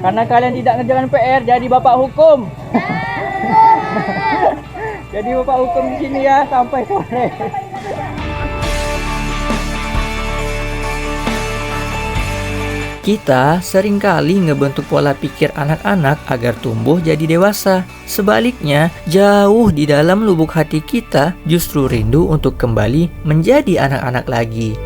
Karena kalian tidak ngerjakan PR, jadi bapak hukum. Jadi bapak hukum di sini ya sampai sore. Kita seringkali ngebentuk pola pikir anak-anak agar tumbuh jadi dewasa. Sebaliknya, jauh di dalam lubuk hati kita justru rindu untuk kembali menjadi anak-anak lagi.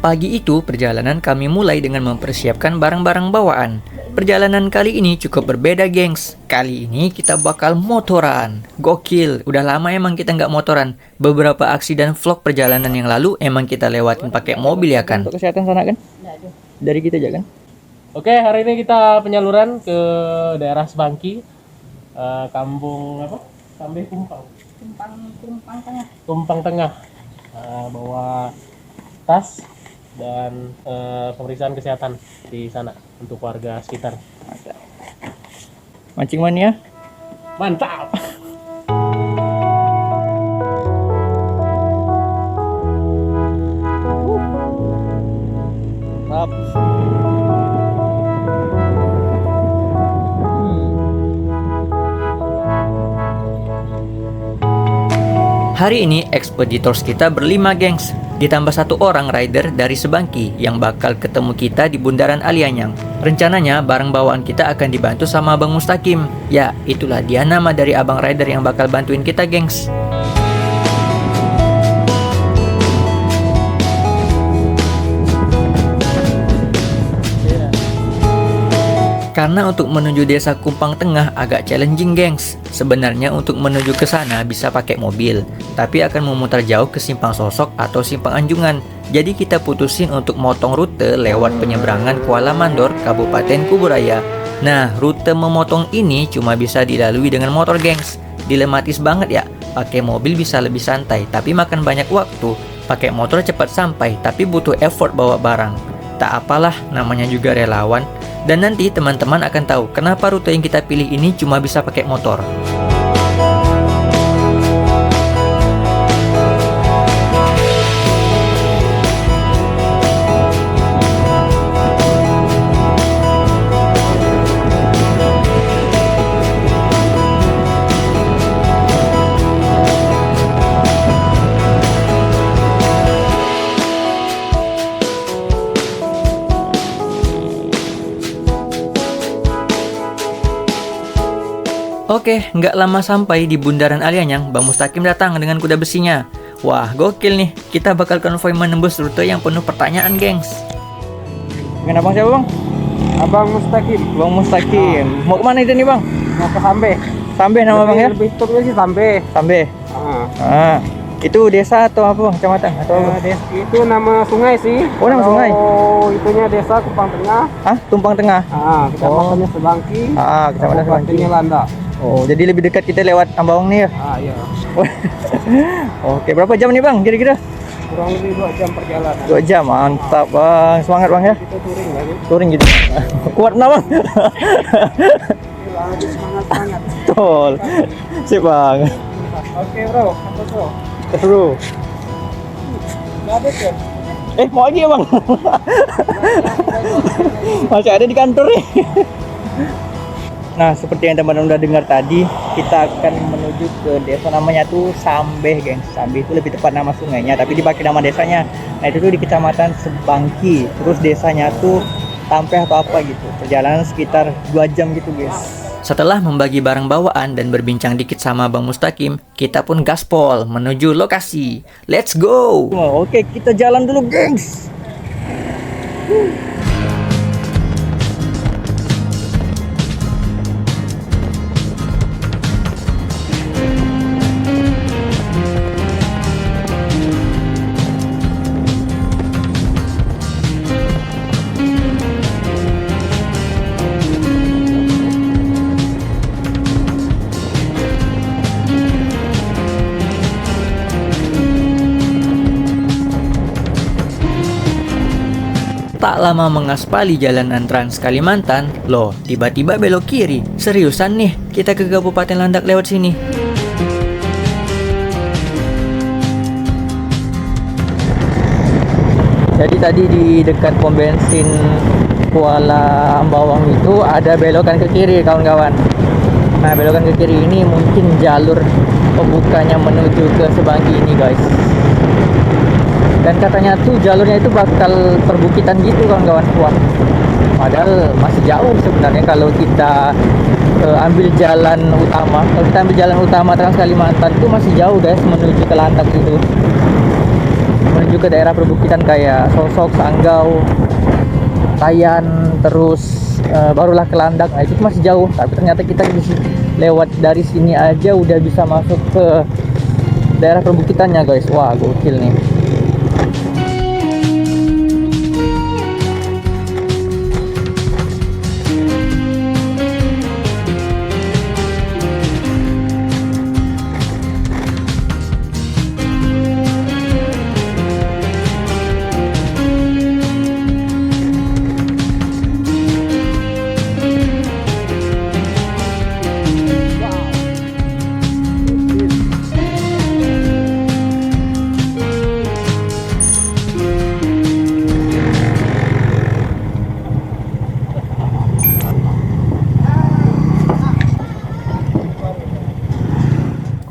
Pagi itu, perjalanan kami mulai dengan mempersiapkan barang-barang bawaan. Perjalanan kali ini cukup berbeda, gengs. Kali ini kita bakal motoran. Gokil, udah lama emang kita nggak motoran. Beberapa aksi dan vlog perjalanan yang lalu emang kita lewatin pakai mobil ya kan? Untuk kesehatan sana kan? Dari kita aja kan? Oke, hari ini kita penyaluran ke daerah Sebangki, kampung apa? Sampai Kumpang Tengah. Kumpang Tengah. Bawa tas dan pemeriksaan kesehatan di sana untuk warga sekitar. Mancing mania? Mantap. Hari ini ekspeditors kita berlima, gengs. Ditambah satu orang rider dari Sebangki yang bakal ketemu kita di Bundaran Alianyang. Rencananya barang bawaan kita akan dibantu sama Abang Mustaqim. Ya, itulah dia nama dari abang rider yang bakal bantuin kita, gengs. Karena untuk menuju desa Kumpang Tengah agak challenging, gengs. Sebenarnya untuk menuju ke sana bisa pakai mobil, tapi akan memutar jauh ke Simpang Sosok atau Simpang Anjungan. Jadi kita putusin untuk motong rute lewat penyeberangan Kuala Mandor, Kabupaten Kuburaya. Nah, rute memotong ini cuma bisa dilalui dengan motor, gengs. Dilematis banget ya. Pakai mobil bisa lebih santai, tapi makan banyak waktu. Pakai motor cepat sampai, tapi butuh effort bawa barang. Tak apalah, namanya juga relawan. Dan nanti teman-teman akan tahu kenapa rute yang kita pilih ini cuma bisa pakai motor. Oke, nggak lama sampai di Bundaran Alianyang, Bang Mustaqim datang dengan kuda besinya. Wah, gokil nih. Kita bakal konvoy menembus rute yang penuh pertanyaan, gengs. Dengan abang siapa, Bang? Abang Mustaqim. Bang Mustaqim. Mau kemana itu nih, Bang? Mau ke Sambe. Sambe nama Bang ya? Lebih tepatnya sih Sambe. Sambe. Itu desa atau apa, Bang? Kecamatan atau apa? Itu nama sungai sih. Oh, nama sungai. Oh, itunya desa Kumpang Tengah. Hah? Tumpang Tengah? Kecamatannya Sebangki. Kecamatan Sebangki. Kabupatennya Landa. Oh, jadi lebih dekat kita lewat Ambawang nih ya? Iya. Oke, berapa jam nih, Bang, kira-kira? Kurang lebih 2 jam perjalanan. 2 jam, mantap, Bang. Semangat, Bang ya? Kita touring lagi. Touring gitu. Kuat nah, Bang? Lagi semangat-semangat. Betul. Sip, Bang. Oke, bro. Apa bro? Bro. Nggak ada kan? Mau lagi ya, Bang? Masih ada di kantor nih. Nah, seperti yang teman-teman udah dengar tadi, kita akan menuju ke desa namanya tuh Sambeh, gengs. Sambeh itu lebih tepat nama sungainya, tapi dipakai nama desanya. Nah, itu tuh di Kecamatan Sebangki. Terus desanya tuh Tampeh atau apa gitu. Perjalanan sekitar 2 jam gitu, guys. Setelah membagi barang bawaan dan berbincang dikit sama Bang Mustaqim, kita pun gaspol menuju lokasi. Let's go! Oke, kita jalan dulu, gengs. Tak lama mengaspali jalanan Trans Kalimantan, loh tiba-tiba belok kiri. Seriusan nih, kita ke Kabupaten Landak lewat sini. Jadi tadi di dekat pom bensin Kuala Ambawang itu ada belokan ke kiri kawan-kawan. Nah, belokan ke kiri ini mungkin jalur pembukanya menuju ke Sebangki ini guys. Dan katanya tuh jalurnya itu bakal perbukitan gitu kawan-kawan. Wah, padahal masih jauh sebenarnya kalau kita ambil jalan utama. Kalau kita ambil jalan utama Trans Kalimantan tuh masih jauh guys menuju ke Landak itu. Menuju ke daerah perbukitan kayak Sosok, Sanggau, Tayan, terus barulah ke Landak. Nah, itu masih jauh, tapi ternyata kita lewat dari sini aja udah bisa masuk ke daerah perbukitannya guys. Wah, gokil nih.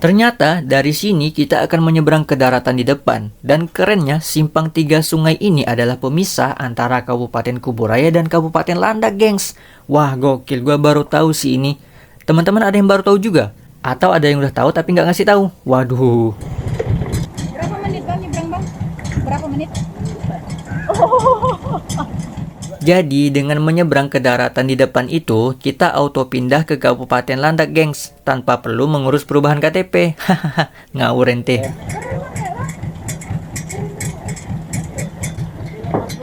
Ternyata dari sini kita akan menyeberang ke daratan di depan. Dan kerennya simpang 3 sungai ini adalah pemisah antara Kabupaten Kuburaya dan Kabupaten Landak, gengs. Wah, gokil, gua baru tahu sih ini. Teman-teman ada yang baru tahu juga? Atau ada yang udah tahu tapi nggak ngasih tahu? Waduh. Berapa menit bang nyebrang bang? Berapa menit? Jadi dengan menyeberang ke daratan di depan itu, kita auto pindah ke Kabupaten Landak, gengs, tanpa perlu mengurus perubahan KTP. Hahaha, ngawur ente.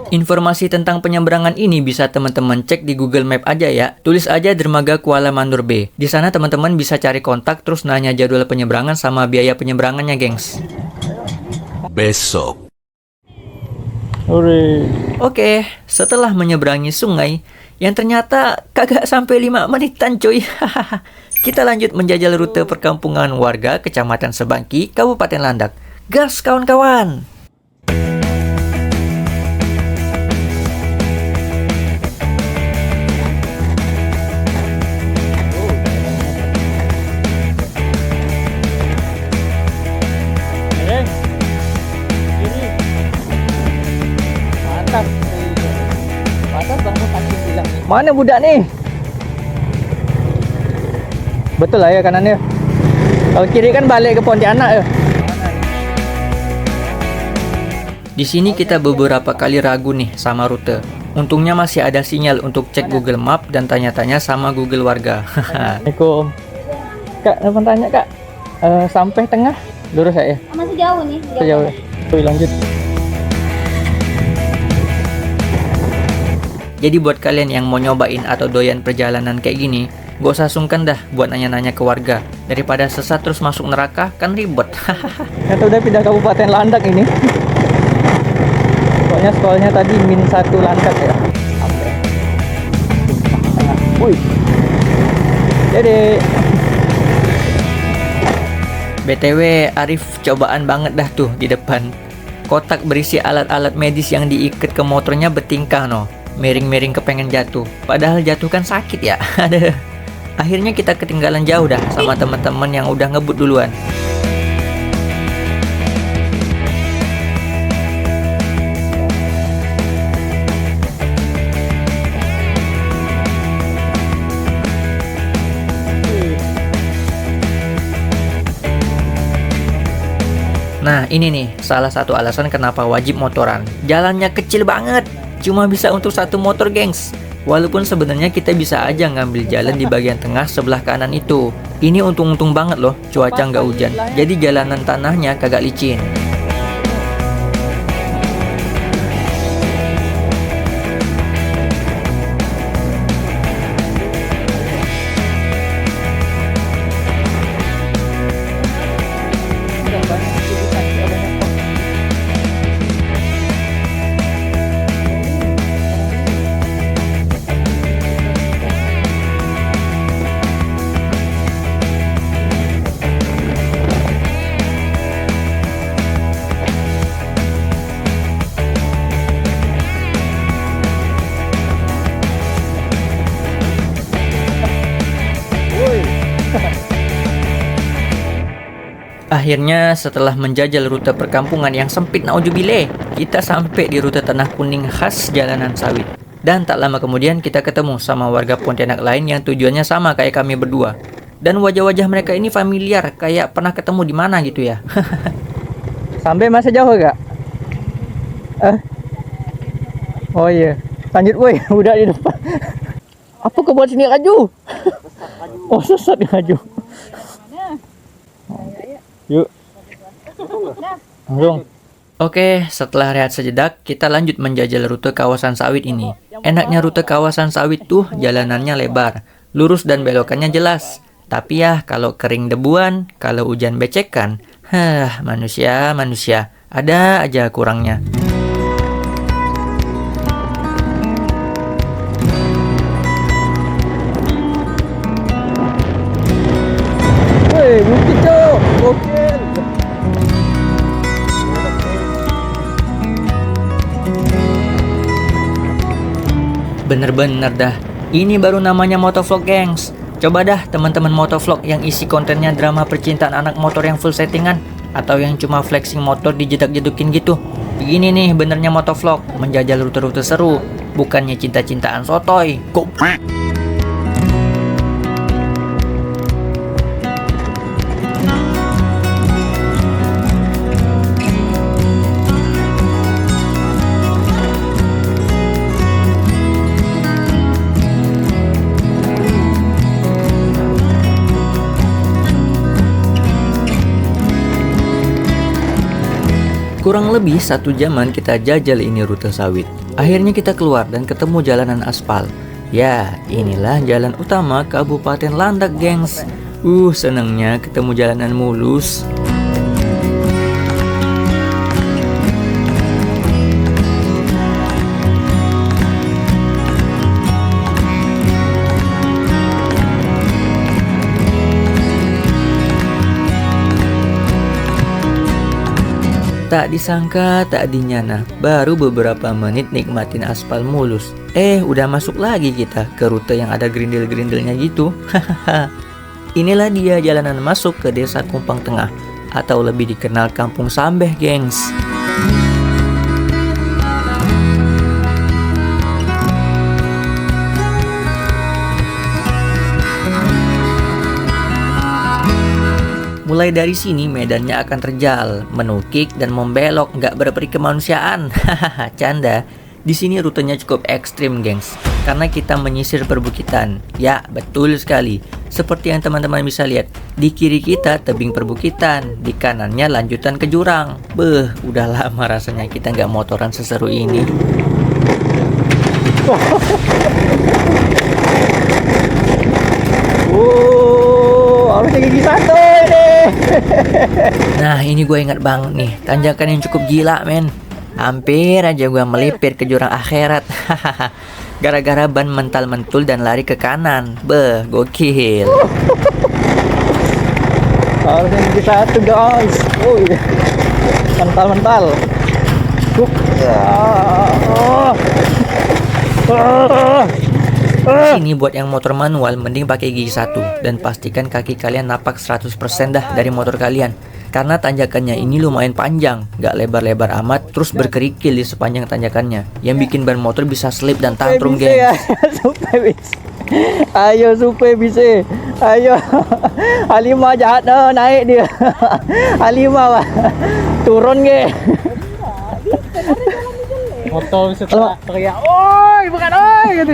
Informasi tentang penyeberangan ini bisa teman-teman cek di Google Map aja ya. Tulis aja Dermaga Kuala Mandur B. Di sana teman-teman bisa cari kontak terus nanya jadwal penyeberangan sama biaya penyeberangannya, gengs. Besok. Oke, setelah menyeberangi sungai yang ternyata kagak sampai 5 menitan cuy. Kita lanjut menjajal rute perkampungan warga Kecamatan Sebangki, Kabupaten Landak. Gas kawan-kawan! Mana budak nih? Betul lah ya kanannya. Kalau kiri kan balik ke Pontianak ya. Di sini kita beberapa kali ragu nih sama rute. Untungnya masih ada sinyal untuk cek Google Map dan tanya-tanya sama Google warga. Assalamualaikum. Kak, nelfon tanya kak. Sampai tengah lurus ya? Masih jauh nih. Jauh ya. Tuh lanjut. Jadi buat kalian yang mau nyobain atau doyan perjalanan kayak gini, gak usah sungkan dah buat nanya-nanya ke warga. Daripada sesat terus masuk neraka, kan ribet. Kita udah pindah Kabupaten Landak ini. Soalnya sekolahnya tadi -1 Landak ya. Wih. Jadi BTW Arif cobaan banget dah tuh di depan. Kotak berisi alat-alat medis yang diikat ke motornya bertingkah no. Miring-miring kepengen jatuh. Padahal jatuh kan sakit ya. Ada. Akhirnya kita ketinggalan jauh dah sama teman-teman yang udah ngebut duluan. Nah, ini nih salah satu alasan kenapa wajib motoran. Jalannya kecil banget. Cuma bisa untuk satu motor, gengs. Walaupun sebenarnya kita bisa aja ngambil jalan di bagian tengah sebelah kanan itu. Ini untung-untung banget loh, cuaca nggak hujan. Jadi jalanan tanahnya kagak licin. Akhirnya setelah menjajal rute perkampungan yang sempit naujubile, kita sampai di rute tanah kuning khas jalanan sawit. Dan tak lama kemudian kita ketemu sama warga Pontianak lain yang tujuannya sama kayak kami berdua. Dan wajah-wajah mereka ini familiar, kayak pernah ketemu di mana gitu ya. Sampai masih jauh gak? Oh iya, lanjut woi, udah di depan. Apa kau buat sini laju? Oh sesat laju. Yuk. Langsung. Oke, setelah rehat sejedak, kita lanjut menjajal rute kawasan sawit ini. Enaknya rute kawasan sawit tuh jalanannya lebar, lurus dan belokannya jelas. Tapi ya, kalau kering debuan, kalau hujan becekan, manusia, ada aja kurangnya. Woi, bukit cok, gokil. Bener-bener dah, ini baru namanya motovlog gengs. Coba dah teman-teman motovlog yang isi kontennya drama percintaan anak motor yang full settingan, atau yang cuma flexing motor dijedak-jedukin gitu. Begini nih benernya motovlog, menjajal rute-rute seru, bukannya cinta-cintaan sotoy. Goblok. Kurang lebih 1 jaman kita jajal ini rute sawit. Akhirnya kita keluar dan ketemu jalanan aspal. Ya, inilah jalan utama Kabupaten Landak, gengs. Senangnya ketemu jalanan mulus. Tak disangka, tak dinyana, baru beberapa menit nikmatin aspal mulus. Udah masuk lagi kita ke rute yang ada gerindil-gerindelnya gitu. Inilah dia jalanan masuk ke desa Kumpang Tengah, atau lebih dikenal Kampung Sambeh, gengs. Mulai dari sini medannya akan terjal, menukik dan membelok, nggak berperi kemanusiaan. Hahaha, canda. Di sini rutenya cukup ekstrim, gengs, karena kita menyisir perbukitan. Ya, betul sekali. Seperti yang teman-teman bisa lihat, di kiri kita tebing perbukitan, di kanannya lanjutan ke jurang. Udah lama rasanya kita nggak motoran seseru ini. Harusnya gigi satu ini. Nah, ini gue ingat banget nih, tanjakan yang cukup gila, men. Hampir aja gue melipir ke jurang akhirat. Gara-gara ban mental-mentul dan lari ke kanan. Gokil. Harusnya gigi satu, guys. Mental-mental. Ini buat yang motor manual mending pakai gigi satu dan pastikan kaki kalian napak 100% dah dari motor kalian. Karena tanjakannya ini lumayan panjang, gak lebar-lebar amat, terus berkerikil di sepanjang tanjakannya, yang bikin ban motor bisa slip dan tantrum, geng. Ayo supaya bisa. Ayo. Halimah jahat dah, naik dia. Halimah turun ge. Motor setelah Teriak, oi, bukan oi gitu.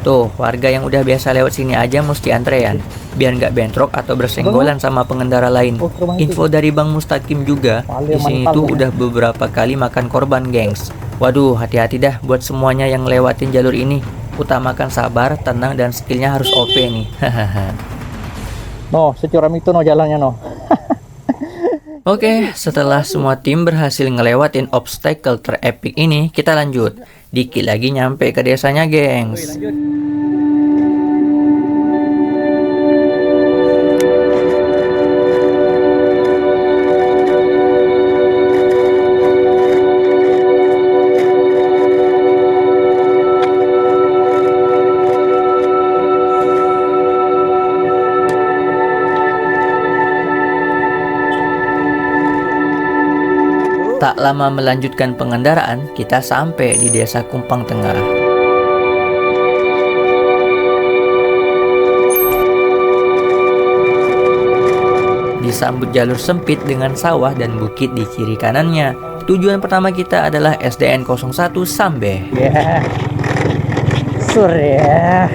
Tuh, warga yang udah biasa lewat sini aja mesti antrean, biar nggak bentrok atau bersenggolan sama pengendara lain. Info dari Bang Mustaqim juga, di sini tuh udah beberapa kali makan korban, gengs. Waduh, hati-hati dah buat semuanya yang lewatin jalur ini. Utamakan sabar, tenang, dan skillnya harus OP nih. No, securam itu no jalannya no. Oke, setelah semua tim berhasil ngelewatin obstacle terepik ini, kita lanjut. Dikit lagi nyampe ke desanya, gengs. Tak lama melanjutkan pengendaraan, kita sampai di Desa Kumpang Tengah. Disambut jalur sempit dengan sawah dan bukit di kiri kanannya. Tujuan pertama kita adalah SDN 01 Sambe. Ya. Sur ya.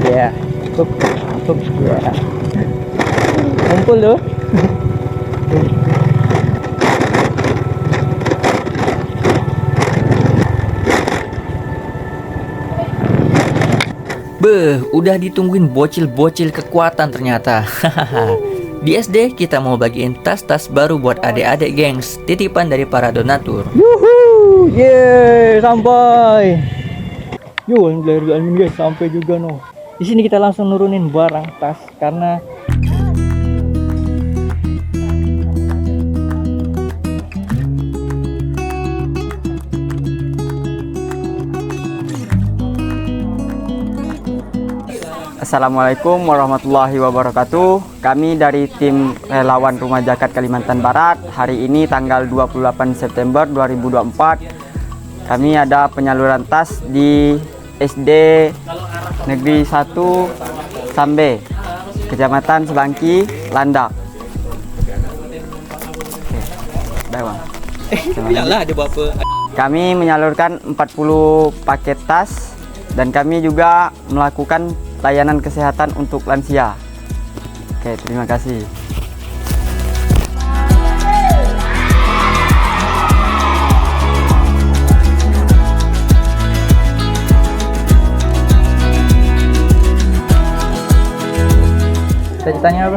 Ya, cukup ya. Kumpul loh. Beh, udah ditungguin bocil-bocil kekuatan ternyata. Di SD kita mau bagiin tas-tas baru buat adik-adik gengs, titipan dari para donatur. Yuhu, yeay, sampai. Yo, guys, sampai juga no. Di sini kita langsung nurunin barang tas karena Assalamualaikum warahmatullahi wabarakatuh. Kami dari tim relawan Rumah Zakat Kalimantan Barat. Hari ini tanggal 28 September 2024. Kami ada penyaluran tas di SD Negeri 1 Sambe, Kecamatan Sebangki, Landak. Yalah, ada berapa? Kami menyalurkan 40 paket tas dan kami juga melakukan layanan kesehatan untuk lansia. Oke, terima kasih. cita-citanya apa?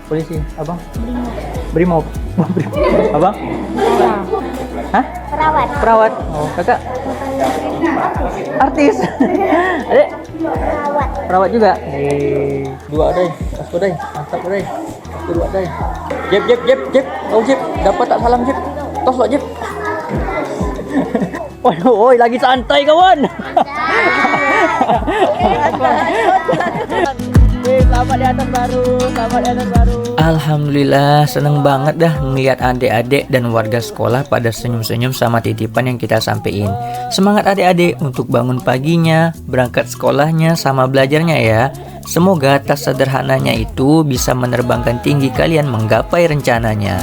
Polisi. Abang? Brimob. Abang? Hah? Perawat. Perawat. Oh, kakak? Artis. Adik? Perawat. Perawat juga? Dua deh. Aku deh. Mantap deh. Dua deh. Jep. Oh, Jep. Dapat tak salam, Jep. Tos lo, Jep. Waduh, oi, lagi santai kawan. Selamat di atas baru, selamat di atas baru. Alhamdulillah, seneng banget dah ngeliat adik-adik dan warga sekolah pada senyum-senyum sama titipan yang kita sampein. Semangat adik-adik untuk bangun paginya, berangkat sekolahnya sama belajarnya ya. Semoga tas sederhananya itu bisa menerbangkan tinggi kalian menggapai rencananya.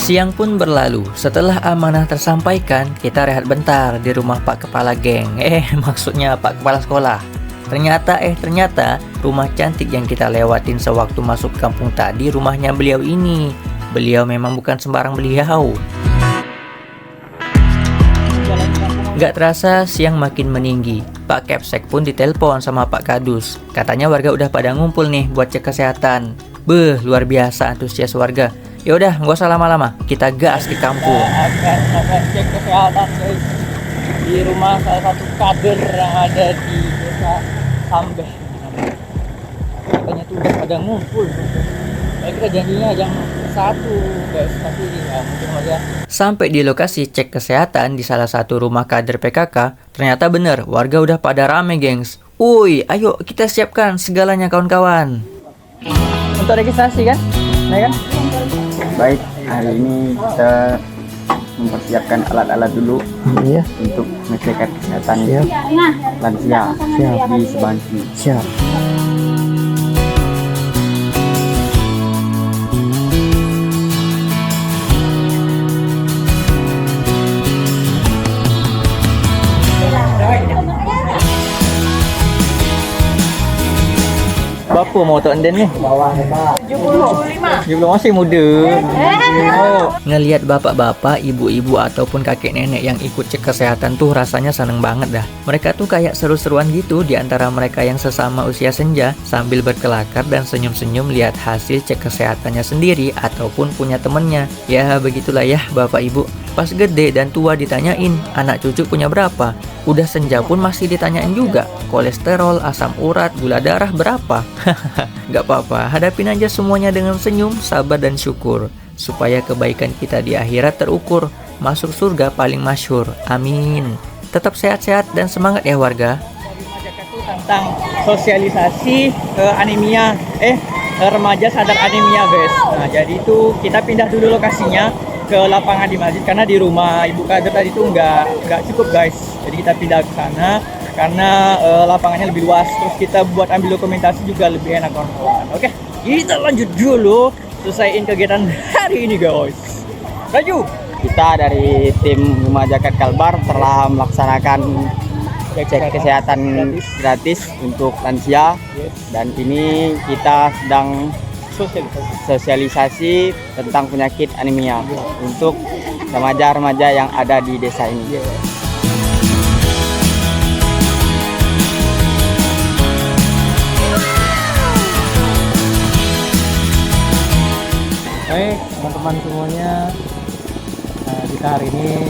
Siang pun berlalu. Setelah amanah tersampaikan, kita rehat bentar di rumah Pak Kepala Geng. Maksudnya Pak Kepala Sekolah. Ternyata rumah cantik yang kita lewatin sewaktu masuk kampung tadi rumahnya beliau ini. Beliau memang bukan sembarang beliau. Gak terasa siang makin meninggi. Pak Kepsek pun ditelepon sama Pak Kadus. Katanya warga udah pada ngumpul nih buat cek kesehatan. Beuh, luar biasa antusias warga. Yaudah, nggak usah lama-lama, kita gas di kampung. Akan cek kesehatan guys di rumah salah satu kader yang ada di desa Sambe. Katanya tuh udah pada ngumpul. Kita janjinya jam 1 guys, tapi ya mungkin aja. Sampai di lokasi cek kesehatan di salah satu rumah kader PKK, ternyata bener warga udah pada rame gengs. Uy, ayo kita siapkan segalanya kawan-kawan. Untuk registrasi kan? Nah kan? Baik, hari ini kita mempersiapkan alat-alat dulu untuk ngecek kesehatan lansia di Sebangki. Siap. Berapa mau Tok Enden ni? 75 masih muda. Ngelihat bapak-bapak, ibu-ibu ataupun kakek nenek yang ikut cek kesehatan tuh rasanya seneng banget dah. Mereka tuh kayak seru-seruan gitu di antara mereka yang sesama usia senja sambil berkelakar dan senyum-senyum lihat hasil cek kesehatannya sendiri ataupun punya temennya. Ya begitulah ya bapak ibu. Pas gede dan tua ditanyain, anak cucu punya berapa? Udah senja pun masih ditanyain juga, kolesterol, asam urat, gula darah berapa? Gak apa-apa, hadapin aja semuanya dengan senyum, sabar dan syukur. Supaya kebaikan kita di akhirat terukur, masuk surga paling masyhur. Amin. Tetap sehat-sehat dan semangat ya warga. tentang sosialisasi anemia remaja sadar anemia guys. Nah jadi itu kita pindah dulu lokasinya ke lapangan di masjid karena di rumah Ibu Kader tadi itu nggak cukup guys. Jadi kita pindah ke sana karena lapangannya lebih luas. Terus kita buat ambil dokumentasi juga lebih enak kawan-kawan. Oke, kita lanjut dulu selesaiin kegiatan hari ini guys. Laju. Kita dari tim Rumah Zakat Kalbar telah melaksanakan cek kesehatan gratis untuk lansia, dan ini kita sedang sosialisasi tentang penyakit anemia untuk remaja-remaja yang ada di desa ini. Baik teman-teman semuanya, kita hari ini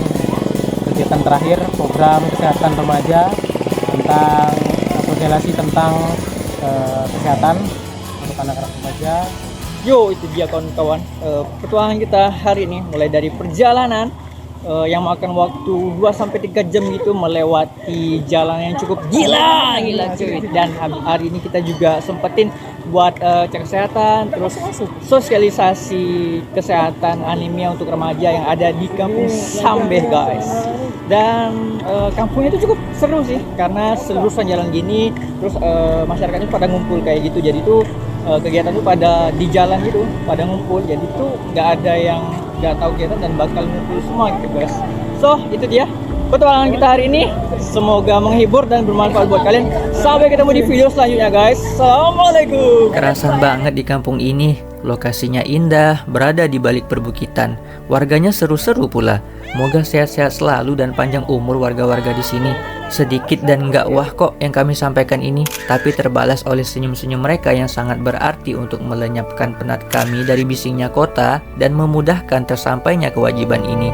kegiatan terakhir program kesehatan remaja tentang sosialisasi tentang kesehatan untuk anak-anak remaja. Yo, itu dia kawan-kawan petualangan kita hari ini, mulai dari perjalanan yang makan waktu 2-3 jam gitu, melewati jalan yang cukup gila cuy. Dan hari ini kita juga sempetin buat cek kesehatan, terus sosialisasi kesehatan anemia untuk remaja yang ada di kampung Sambeh guys. Dan kampungnya itu cukup seru sih, karena seluruhan jalan gini, terus masyarakatnya pada ngumpul kayak gitu. Jadi tuh kegiatan itu pada di jalan gitu, pada ngumpul. Jadi tuh nggak ada yang nggak tahu kegiatan dan bakal ngumpul semua gitu guys. So itu dia petualangan kita hari ini. Semoga menghibur dan bermanfaat buat kalian. Sampai ketemu di video selanjutnya guys. Assalamualaikum. Kerasan banget di kampung ini. Lokasinya indah, berada di balik perbukitan. Warganya seru-seru pula. Moga sehat-sehat selalu dan panjang umur warga-warga di sini. Sedikit dan nggak wah kok yang kami sampaikan ini, tapi terbalas oleh senyum-senyum mereka yang sangat berarti untuk melenyapkan penat kami dari bisingnya kota dan memudahkan tersampainya kewajiban ini.